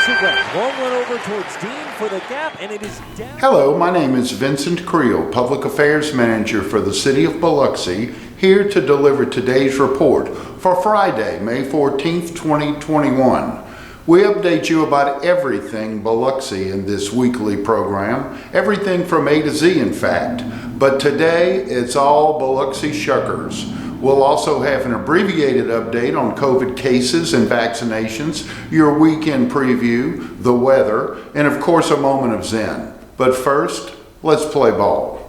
opposite way. Long one over towards Dean for the gap, and it is down. Hello, my name is Vincent Creel, Public Affairs Manager for the City of Biloxi, here to deliver today's report for Friday, May 14th, 2021. We update you about everything Biloxi in this weekly program, everything from A to Z in fact, but today it's all Biloxi Shuckers. We'll also have an abbreviated update on COVID cases and vaccinations, your weekend preview, the weather, and of course a moment of zen. But first, let's play ball.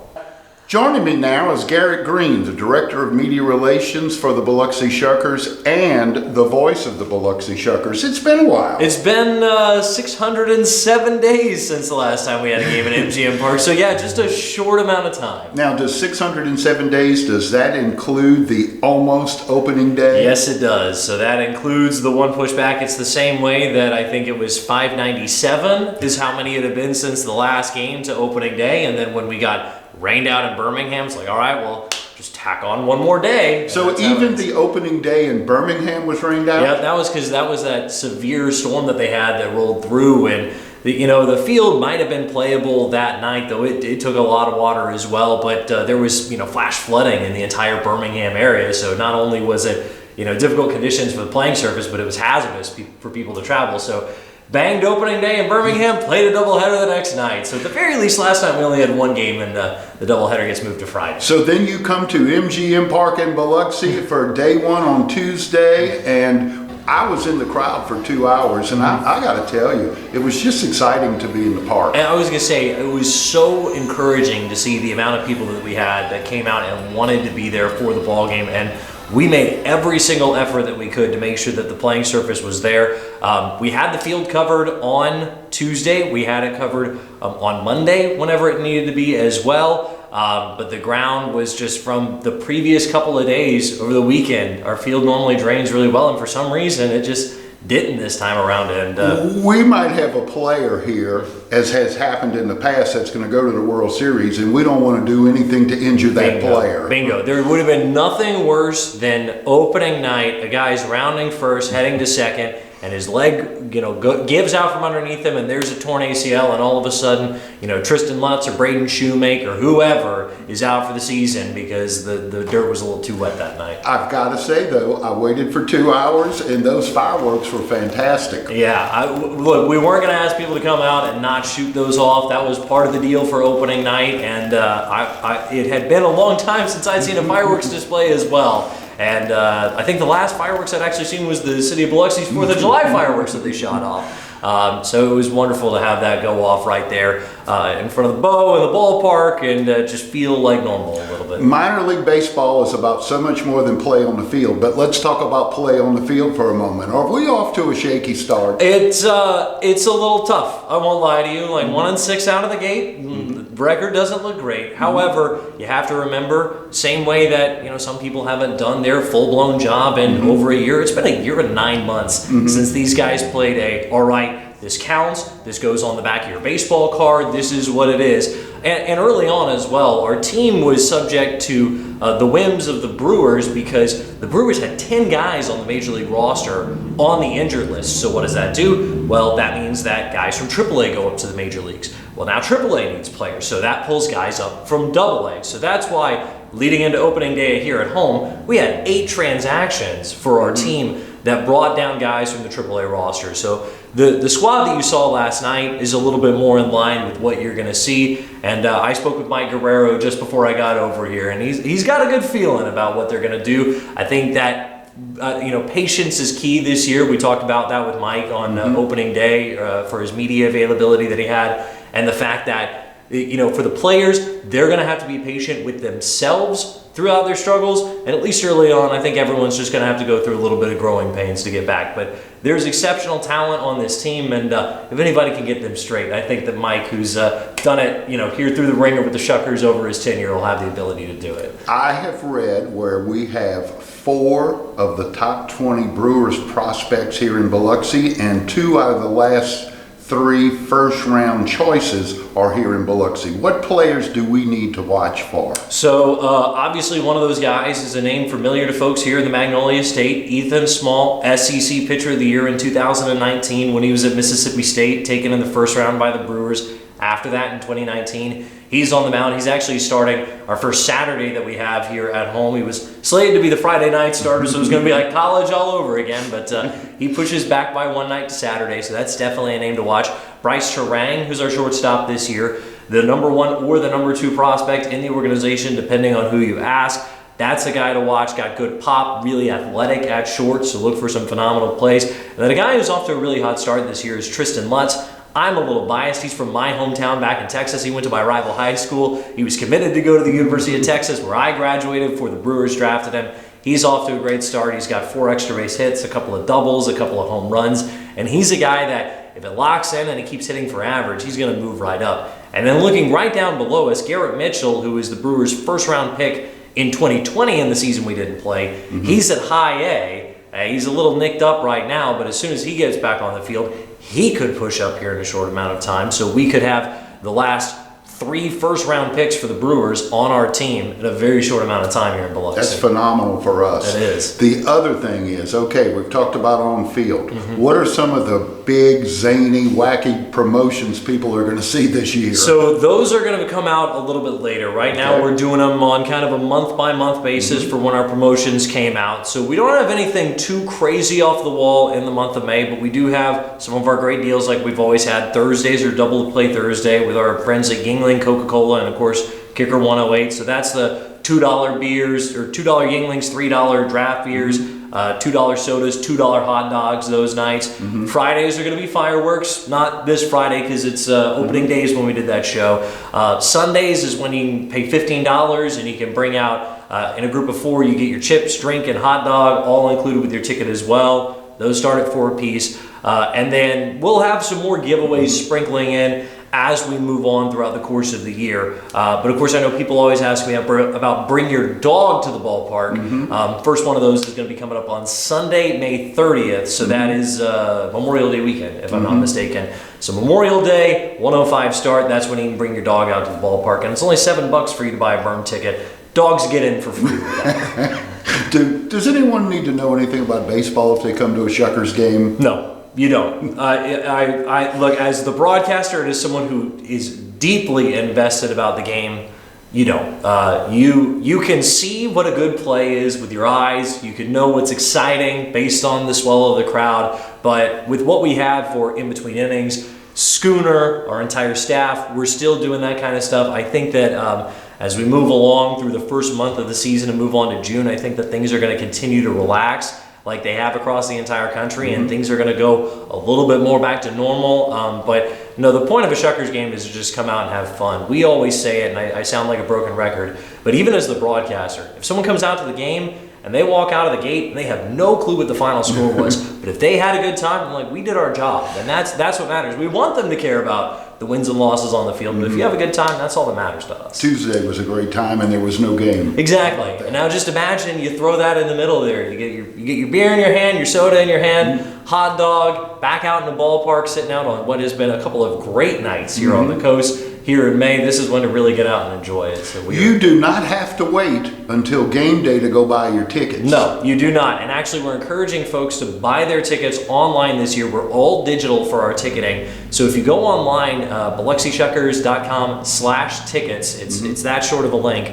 Joining me now is Garrett Green, the Director of Media Relations for the Biloxi Shuckers and the voice of the Biloxi Shuckers. It's been a while. It's been 607 days since the last time we had a game at MGM Park. So yeah, just a short amount of time. Now, does 607 days, does that include the almost opening day? Yes, it does. So that includes the one pushback. It's the same way that I think it was 597 is how many it had been since the last game to opening day. And then when we got rained out in Birmingham, it's like, all right, well, just tack on one more day. So even the opening day in Birmingham was rained out? Yeah, that was because that was that severe storm that they had that rolled through, and the field might have been playable that night, though it took a lot of water as well. But there was flash flooding in the entire Birmingham area, so not only was it difficult conditions for the playing surface, but it was hazardous for people to travel. So banged opening day in Birmingham, played a doubleheader the next night. So at the very least, last night we only had one game, and the doubleheader gets moved to Friday. So then you come to MGM Park in Biloxi for day one on Tuesday, and I was in the crowd for 2 hours, and I got to tell you, it was just exciting to be in the park. And I was going to say, it was so encouraging to see the amount of people that we had that came out and wanted to be there for the ball game, and we made every single effort that we could to make sure that the playing surface was there. We had the field covered on Tuesday. We had it covered on Monday whenever it needed to be as well. But the ground was just from the previous couple of days over the weekend. Our field normally drains really well, and for some reason it just didn't this time around. And we might have a player here, as has happened in the past, that's going to go to the World Series, and we don't want to do anything to injure that player. Bingo. There would have been nothing worse than opening night, a guy's rounding first, heading to second, and his leg, gives out from underneath him, and there's a torn ACL, and all of a sudden, Tristan Lutz or Braden Shoemaker, whoever, is out for the season because the dirt was a little too wet that night. I've got to say, though, I waited for 2 hours, and those fireworks were fantastic. Yeah, look, we weren't going to ask people to come out and not shoot those off. That was part of the deal for opening night, and it had been a long time since I'd seen a fireworks display as well. And I think the last fireworks I'd actually seen was the city of Biloxi's 4th of July fireworks that they shot off. So it was wonderful to have that go off right there in front of the Bow in the ballpark and just feel like normal a little bit. Minor league baseball is about so much more than play on the field, but let's talk about play on the field for a moment. Are we off to a shaky start? It's a little tough, I won't lie to you. Like 1-6 out of the gate. The record doesn't look great. However, you have to remember, same way that some people haven't done their full-blown job in over a year. It's been a year and 9 months since these guys played all right, this counts, this goes on the back of your baseball card, this is what it is. And early on as well, our team was subject to the whims of the Brewers because the Brewers had 10 guys on the Major League roster on the injured list. So what does that do? Well, that means that guys from AAA go up to the Major Leagues. Well, now AAA needs players, so that pulls guys up from AA. So that's why leading into opening day here at home, we had 8 transactions for our team that brought down guys from the AAA roster. So the squad that you saw last night is a little bit more in line with what you're going to see. And I spoke with Mike Guerrero just before I got over here, and he's got a good feeling about what they're going to do. I think that patience is key this year. We talked about that with Mike on opening day for his media availability that he had, and the fact that for the players, they're going to have to be patient with themselves throughout their struggles, and at least early on, I think everyone's just going to have to go through a little bit of growing pains to get back. But there's exceptional talent on this team, and if anybody can get them straight, I think that Mike, who's done it, here through the ringer with the Shuckers over his tenure, will have the ability to do it. I have read where we have 4 of the top 20 Brewers prospects here in Biloxi, and 2 out of the last 3 first-round choices are here in Biloxi. What players do we need to watch for? So obviously one of those guys is a name familiar to folks here in the Magnolia State. Ethan Small, SEC Pitcher of the Year in 2019 when he was at Mississippi State, taken in the first round by the Brewers. After that, in 2019, he's on the mound. He's actually starting our first Saturday that we have here at home. He was slated to be the Friday night starter, so it was going to be like college all over again, but he pushes back by one night to Saturday, so that's definitely a name to watch. Bryce Terang, who's our shortstop this year, the number 1 or the number 2 prospect in the organization, depending on who you ask. That's a guy to watch. Got good pop, really athletic at short, so look for some phenomenal plays. And then a guy who's off to a really hot start this year is Tristan Lutz. I'm a little biased. He's from my hometown back in Texas. He went to my rival high school. He was committed to go to the University of Texas, where I graduated before the Brewers drafted him. He's off to a great start. He's got 4 extra base hits, a couple of doubles, a couple of home runs, and he's a guy that if it locks in and he keeps hitting for average, he's going to move right up. And then looking right down below us, Garrett Mitchell, who is the Brewers' first-round pick in 2020 in the season we didn't play. He's at high A. He's a little nicked up right now, but as soon as he gets back on the field, he could push up here in a short amount of time. So we could have the last 3 first-round picks for the Brewers on our team in a very short amount of time here in Biloxi. That's phenomenal for us. It is. The other thing is, okay, we've talked about on field. What are some of the big, zany, wacky promotions people are going to see this year? So those are going to come out a little bit later. Right now we're doing them on kind of a month-by-month basis for when our promotions came out. So we don't have anything too crazy off the wall in the month of May, but we do have some of our great deals like we've always had. Thursdays are Double the Play Thursday with our friends at Yingling Coca-Cola and of course Kicker 108. So that's the $2 beers or $2 Yinglings, $3 draft beers, $2 sodas, $2 hot dogs those nights. Fridays are going to be fireworks, not this Friday because it's opening days when we did that show. Sundays is when you can pay $15 and you can bring out in a group of 4 you get your chips, drink, and hot dog all included with your ticket as well. Those start at 4 apiece. And then we'll have some more giveaways sprinkling in as we move on throughout the course of the year. But of course, I know people always ask me about bring your dog to the ballpark. First one of those is going to be coming up on Sunday, May 30th. So that is Memorial Day weekend, if I'm not mistaken. So Memorial Day, 1:05 start. That's when you can bring your dog out to the ballpark. And it's only $7 for you to buy a berm ticket. Dogs get in for free. Does anyone need to know anything about baseball if they come to a Shuckers game? No. You don't. I look, as the broadcaster and as someone who is deeply invested about the game, you don't. You can see what a good play is with your eyes. You can know what's exciting based on the swell of the crowd. But with what we have for in between innings, Schooner, our entire staff, we're still doing that kind of stuff. I think that as we move along through the first month of the season and move on to June, I think that things are going to continue to relax like they have across the entire country, and things are going to go a little bit more back to normal. But no, the point of a Shuckers game is to just come out and have fun. We always say it, and I sound like a broken record, but even as the broadcaster, if someone comes out to the game and they walk out of the gate and they have no clue what the final score was, but if they had a good time, I'm like, we did our job, and that's what matters. We want them to care about the wins and losses on the field, but if you have a good time, that's all that matters to us. Tuesday was a great time and there was no game. Exactly. And now just imagine you throw that in the middle there. You get your beer in your hand, your soda in your hand, hot dog, back out in the ballpark, sitting out on what has been a couple of great nights here on the coast. Here in May, this is when to really get out and enjoy it. So you do not have to wait until game day to go buy your tickets. No, you do not. And actually, we're encouraging folks to buy their tickets online this year. We're all digital for our ticketing. So if you go online, biloxishuckers.com/tickets, it's that short of a link.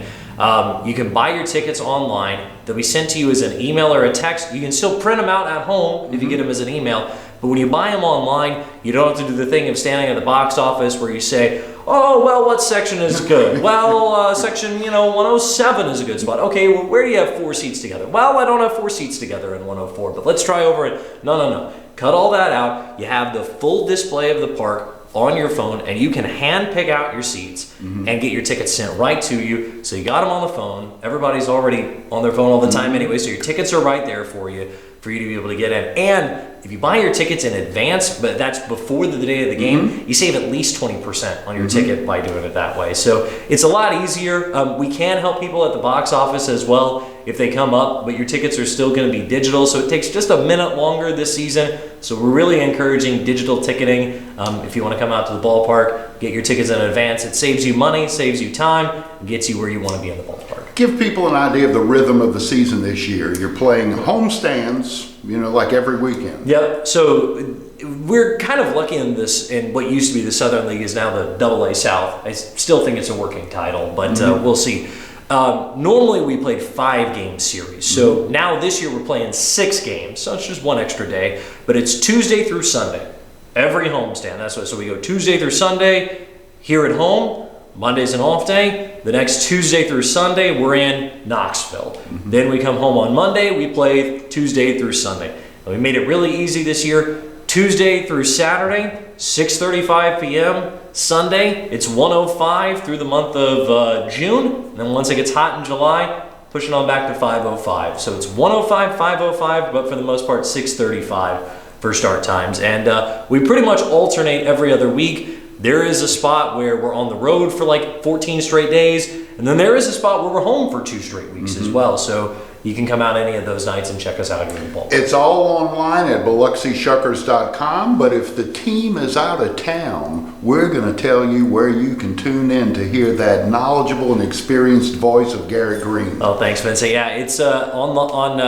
You can buy your tickets online. They'll be sent to you as an email or a text. You can still print them out at home if you get them as an email. But when you buy them online, you don't have to do the thing of standing at the box office where you say, oh, well, what section is good? Well, section, 107 is a good spot. Okay, well, where do you have 4 seats together? Well, I don't have 4 seats together in 104, but let's try over it. No. Cut all that out. You have the full display of the park on your phone, and you can hand pick out your seats and get your tickets sent right to you. So you got them on the phone. Everybody's already on their phone all the time anyway, so your tickets are right there for you to be able to get in. And if you buy your tickets in advance, but that's before the day of the game, you save at least 20% on your ticket by doing it that way. So it's a lot easier. We can help people at the box office as well. if they come up, but your tickets are still going to be digital, so it takes just a minute longer this season. So we're really encouraging digital ticketing. If you want to come out to the ballpark, get your tickets in advance. It saves you money, saves you time, gets you where you want to be in the ballpark. Give people an idea of the rhythm of the season this year. You're playing homestands, like every weekend. Yep. So we're kind of lucky in this, in what used to be the Southern League is now the AA South. I still think it's a working title, but we'll see. Normally we played 5-game series. So now this year we're playing 6 games. So it's just one extra day, but it's Tuesday through Sunday. Every homestand. That's what. So we go Tuesday through Sunday here at home. Monday's an off day. The next Tuesday through Sunday, we're in Knoxville. Then we come home on Monday. We play Tuesday through Sunday. And we made it really easy this year. Tuesday through Saturday, 6:35 p.m. Sunday, it's 105 through the month of June. And then once it gets hot in July, pushing on back to 5:05. So it's 105, 5:05, but for the most part, 6:35 for start times. And we pretty much alternate every other week. There is a spot where we're on the road for like 14 straight days, and then there is a spot where we're home for 2 straight weeks as well. So you can come out any of those nights and check us out here in the ball. It's all online at BiloxiShuckers.com, but if the team is out of town, we're going to tell you where you can tune in to hear that knowledgeable and experienced voice of Garrett Green. Oh, thanks, Vincent. Yeah, it's on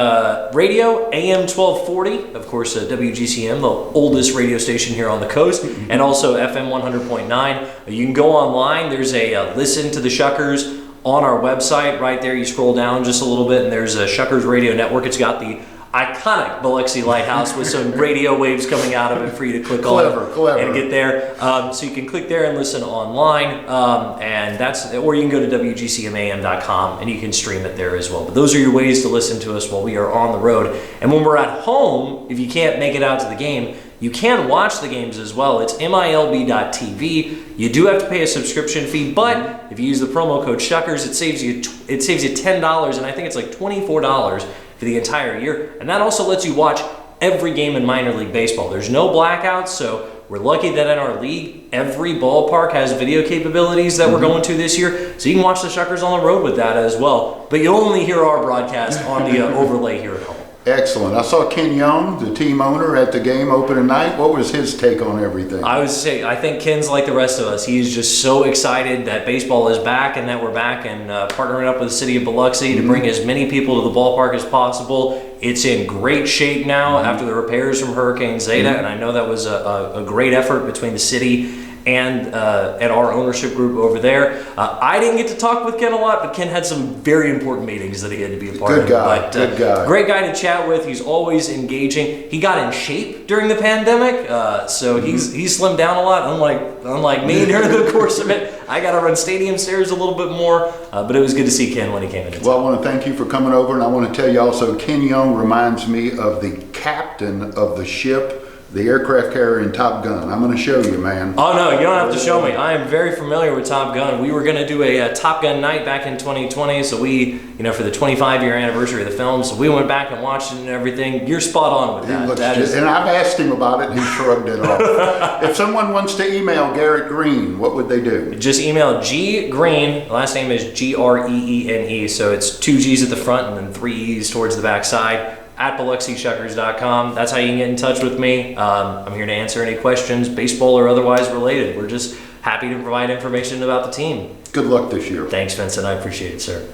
radio, AM 1240, of course, WGCM, the oldest radio station here on the coast, and also FM 100.9. You can go online. There's a Listen to the Shuckers on our website. Right there, you scroll down just a little bit, and there's a Shuckers Radio Network. It's got the iconic Biloxi Lighthouse with some radio waves coming out of it for you to click on and get there. So you can click there and listen online, or you can go to WGCMAM.com and you can stream it there as well. But those are your ways to listen to us while we are on the road. And when we're at home, if you can't make it out to the game, you can watch the games as well. It's MILB.TV. You do have to pay a subscription fee, but if you use the promo code Shuckers, it saves you $10, and I think it's like $24 for the entire year. And that also lets you watch every game in minor league baseball. There's no blackouts, so we're lucky that in our league, every ballpark has video capabilities that we're going to this year, so you can watch the Shuckers on the road with that as well. But you'll only hear our broadcast on the overlay here at home. Excellent. I saw Ken Young, the team owner, at the game opening night. What was his take on everything? I think Ken's like the rest of us. He's just so excited that baseball is back and that we're back and partnering up with the city of Biloxi to bring as many people to the ballpark as possible. It's in great shape now after the repairs from Hurricane Zeta, and I know that was a great effort between the city and our ownership group over there. I didn't get to talk with Ken a lot, but Ken had some very important meetings that he had to be a part of. Good guy. Great guy to chat with. He's always engaging. He got in shape during the pandemic, so he's slimmed down a lot, unlike me during the course of it. I got to run stadium stairs a little bit more, but it was good to see Ken when he came in. Well, I want to thank you for coming over, and I want to tell you also, Ken Young reminds me of the captain of the ship, the aircraft carrier in Top Gun. I'm going to show you, man. Oh, no, you don't have to show me. I am very familiar with Top Gun. We were going to do a Top Gun night back in 2020, so we, for the 25-year anniversary of the film, so we went back and watched it and everything. You're spot on with that. And I've asked him about it, and he shrugged it off. If someone wants to email Garrett Green, what would they do? Just email G Green. Last name is Greene, so it's 2 G's at the front and then 3 E's towards the back side, at BiloxiShuckers.com. That's how you can get in touch with me. I'm here to answer any questions, baseball or otherwise related. We're just happy to provide information about the team. Good luck this year. Thanks, Vincent. I appreciate it, sir.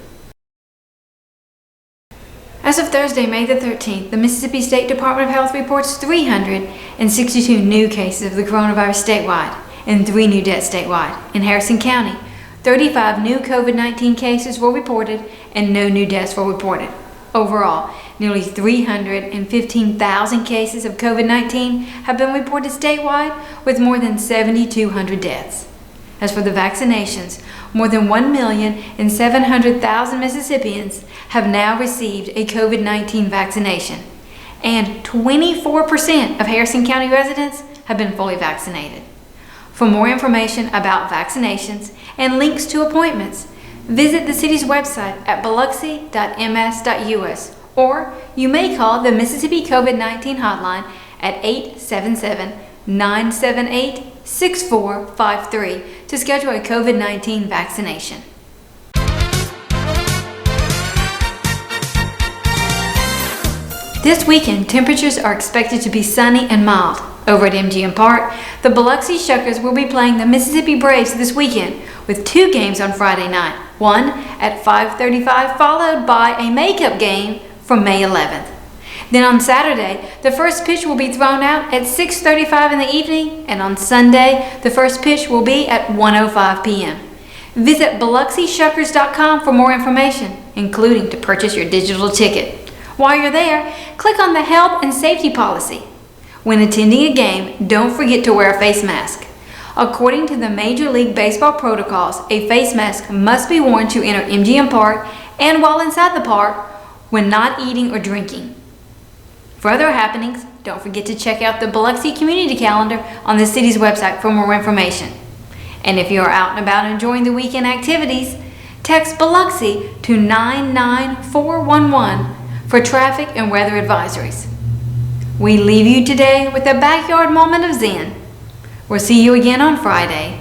As of Thursday, May the 13th, the Mississippi State Department of Health reports 362 new cases of the coronavirus statewide and 3 new deaths statewide. In Harrison County, 35 new COVID-19 cases were reported and no new deaths were reported. Overall, nearly 315,000 cases of COVID-19 have been reported statewide, with more than 7,200 deaths. As for the vaccinations, more than 1,700,000 Mississippians have now received a COVID-19 vaccination, and 24% of Harrison County residents have been fully vaccinated. For more information about vaccinations and links to appointments, visit the city's website at biloxi.ms.us, or you may call the Mississippi COVID-19 hotline at 877-978-6453 to schedule a COVID-19 vaccination. This weekend, temperatures are expected to be sunny and mild. Over at MGM Park, the Biloxi Shuckers will be playing the Mississippi Braves this weekend with 2 games on Friday night, one at 5:35 followed by a makeup game from May 11th. Then on Saturday, the first pitch will be thrown out at 6:35 in the evening, and on Sunday, the first pitch will be at 1:05 p.m. Visit BiloxiShuckers.com for more information, including to purchase your digital ticket. While you're there, click on the Health and Safety Policy. When attending a game, don't forget to wear a face mask. According to the Major League Baseball protocols, a face mask must be worn to enter MGM Park and while inside the park when not eating or drinking. For other happenings, don't forget to check out the Biloxi Community Calendar on the city's website for more information. And if you are out and about enjoying the weekend activities, text Biloxi to 99411 for traffic and weather advisories. We leave you today with a backyard moment of zen. We'll see you again on Friday.